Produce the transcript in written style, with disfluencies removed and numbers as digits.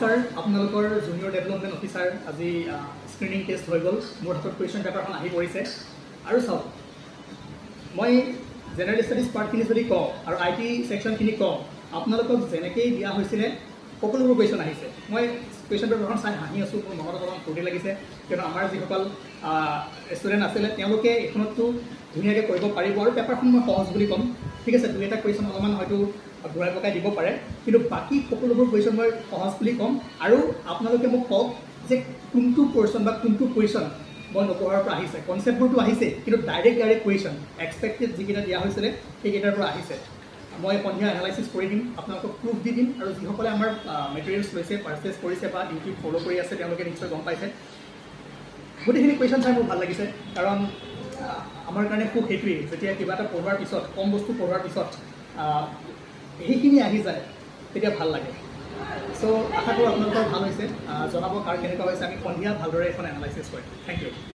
নমস্কাৰ আপোনালোকৰ junior development officer আজি স্ক্ৰিনিং টেষ্ট হৈ গ'ল মোৰ হাতত কুৱেশ্যন পেপাৰখন আহি পৰিছে আৰু চাওক মই জেনেৰেল ষ্টাডিজ পাৰ্টখিনি যদি কওঁ আৰু আই টি ছেকশ্যনখিনি কওঁ আপোনালোকক যেনেকৈ দিয়া হৈছিলে সকলোবোৰ কুৱেশ্যন আহিছে মই কুৱেশ্যন পেপাৰখন চাই হাঁহি আছোঁ মোৰ মনত অলপমান ফূৰ্তি লাগিছে কিয়নো আমাৰ যিসকল ষ্টুডেণ্ট আছিলে তেওঁলোকে এইখনততো ধুনীয়াকৈ কৰিব পাৰিব আৰু পেপাৰখন মই সহজ বুলি ক'ম ঠিক আছে দুই এটা কুৱেশ্যন অলপমান হয়তো ঘূৰাই পকাই দিব পাৰে কিন্তু বাকী সকলোবোৰ কুৱেশ্যন মই সহজ বুলি ক'ম আৰু আপোনালোকে মোক কওক যে কোনটো পৰ্চন বা কোনটো কুৱেশ্যন মই নপঢ়াৰ পৰা আহিছে কনচেপ্টবোৰতো আহিছে কিন্তু ডাইৰেক্ট কুৱেশ্যন এক্সপেক্টেড যিকেইটা দিয়া হৈছিলে সেইকেইটাৰ পৰা আহিছে মই সন্ধিয়া এনালাইচিছ কৰি দিম আপোনালোকক প্ৰুফ দি দিম আৰু যিসকলে আমাৰ মেটেৰিয়েলছ লৈছে পাৰ্চেছ কৰিছে বা ইউটিউব ফ'ল' কৰি আছে তেওঁলোকে নিশ্চয় গম পাইছে গোটেইখিনি কুৱেশ্যন চাই মোৰ ভাল লাগিছে কাৰণ আমাৰ কাৰণে খুব সেইটোৱেই যেতিয়া কিবা এটা পঢ়োৱাৰ পিছত কম বস্তু পঢ়োৱাৰ পিছত সেইখিনি আহি যায় তেতিয়া ভাল লাগে চ' আশা কৰোঁ আপোনালোকৰ ভাল হৈছে জনাব কাৰ কেনেকুৱা হৈছে আমি সন্ধিয়া ভালদৰে এখন এনালাইচিছ কৰিম থেংক ইউ